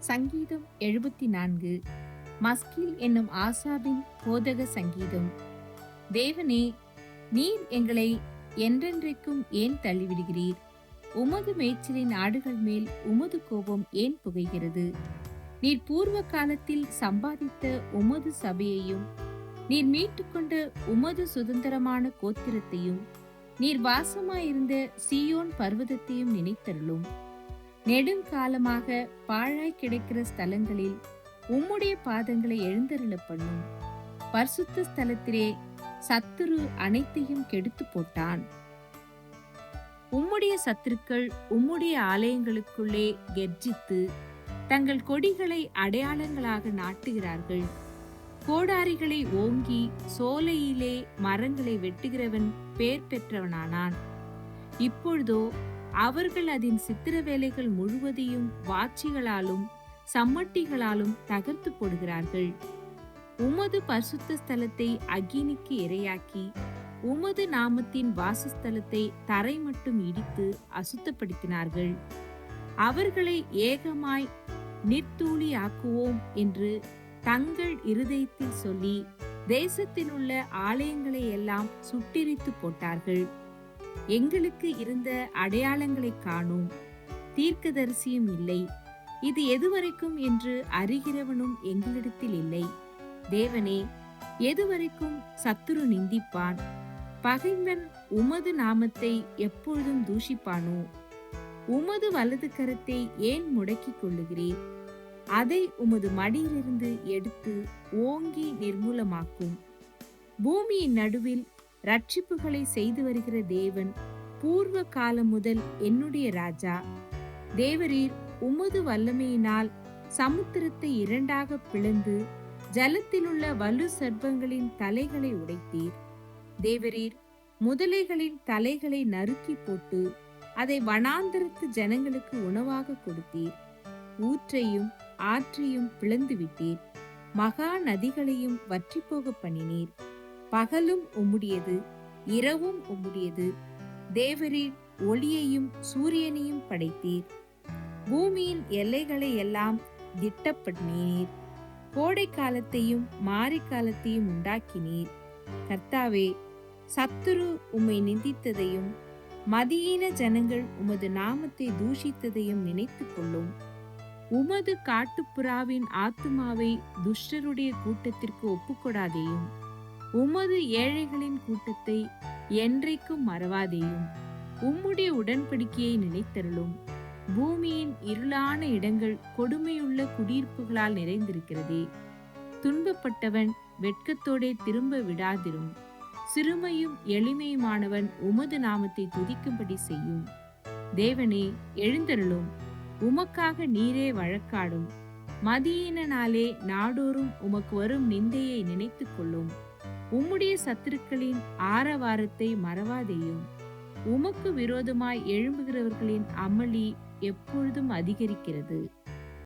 சங்கீதம் 74. மஸ்கில் என்னும் ஆசாபின் போதக சங்கீதம். தேவனே, நீர் எங்களை என்றென்றைக்கும் ஏன் தள்ளிவிடுகிறீர்? உமது மேய்ச்சலின் ஆடுகள் மேல் உமது கோபம் ஏன் புகைகிறது? நீர் பூர்வ காலத்தில் சம்பாதித்த உமது சபையையும் நீர் மீட்டுக்கொண்ட உமது சுதந்திரமான கோத்திரத்தையும் நீர் வாசமாயிருந்த சீயோன் பர்வதத்தையும் நினைத்தருளும். நெடுங்காலமாக பாழாய் கிடக்கிற ஸ்தலங்களில் உம்முடைய பாதங்களை எழுந்தருள பண்ணும். பரிசுத்த ஸ்தலத்திலே சத்துரு அனைத்தையும் கெடுத்து போட்டான். உம்முடைய சத்துருக்கள் உம்முடைய ஆலயங்களுக்குள்ளே கெர்ஜித்து தங்கள் கொடிகளை அடையாளங்களாக நாட்டுகிறார்கள். கோடாரிகளை ஓங்கி சோலையிலே மரங்களை வெட்டுகிறவன் பேர் பெற்றவனானான். இப்பொழுதோ அவர்கள் அதன் சித்திர வேலைகள் முழுவதையும் வாட்சிகளாலும் சம்மட்டிகளாலும் தகர்த்து போடுகிறார்கள். உமது பரிசுத்த ஸ்தலத்தை அக்கினிக்கு இரையாக்கி உமது நாமத்தின் வாசஸ்தலத்தை தரை மட்டும் இடித்து அசுத்தப்படுத்தினார்கள். அவர்களை ஏகமாய் நிர்த்தூளியாக்குவோம் என்று தங்கள் இருதயத்தில் சொல்லி தேசத்தில் உள்ள ஆலயங்களை எல்லாம் சுட்டெரித்து போட்டார்கள். எங்களுக்கு இருந்த அடையாளங்களை காணோம், தீர்க்கதரிசியும் இல்லை, இது எதுவரைக்கும் என்று அறிகிறவனும் எங்களிடத்தில் இல்லை. தேவனே, எதுவரைக்கும் சத்துரு நிந்திப்பான்? பகைவன் உமது நாமத்தை எப்பொழுதும் தூஷிப்பானோ? உமது வலது கரத்தை ஏன் முடக்கிக் கொள்ளுகிறீர்? அதை உமது மடியிலிருந்து எடுத்து ஓங்கி நிர்மூலமாக்கும். பூமியின் நடுவில் ரட்சிப்புகளை செய்து வருகிற தேவன், பூர்வ காலம் முதல் என்னுடைய ராஜா. தேவரீர் உமது வல்லமையினால் சமுத்திரத்தை இரண்டாக பிளந்து ஜலத்திலுள்ள வலு சர்ப்பங்களின் தலைகளை உடைத்தீர். தேவரீர் முதலைகளின் தலைகளை நறுக்கி போட்டு அதை வனாந்தரத்து ஜனங்களுக்கு உணவாக கொடுத்தீர். ஊற்றையும் ஆற்றையும் பிளந்து விட்டீர், மகா நதிகளையும் வற்றி போக பண்ணினீர். பகலும் உம்முடையது, இரவும் உம்முடையது. தேவரீர் ஒளியையும் சூரியனையும் படைத்தீர். பூமியின் எல்லைகளை எல்லாம் திட்டப்பண்ணினீர். கோடை காலத்தையும் மாரிக்காலத்தையும் உண்டாக்கினீர். கர்த்தாவே, சத்துரு உம்மை நிந்தித்ததையும் மதியீன ஜனங்கள் உமது நாமத்தை தூஷித்ததையும் நினைத்து கொள்ளும். உமது காட்டுப்புறாவின் ஆத்துமாவை துஷ்டருடைய கூட்டத்திற்கு ஒப்புக்கொடாதேயும். உமது ஏழைகளின் கூட்டத்தை என்றைக்கும் மறவாதேயும். உம்முடைய உடன்படிக்கையை நினைத்தருளும். பூமியின் இருளான இடங்கள் கொடுமையுள்ள குடியிருப்புகளால் நிறைந்திருக்கிறதே. துன்பப்பட்டவன் வெட்கத்தோடே திரும்ப விடாதிரும். சிறுமையும் எளிமையுமானவன் உமது நாமத்தை துதிக்கும்படி செய்யும். தேவனே, எழுந்தருளும். உமக்காக நீரே வழக்காடும். மதியினாலே நாடோறும் உமக்கு வரும் நிந்தையை நினைத்து கொள்ளும். உம்முடைய சத்துருக்களின் ஆரவாரத்தை மறவாதேயும். உமக்கு விரோதமாய் எழும்புகிறவர்களின் அமளி எப்பொழுதும் அதிகரிக்கிறது.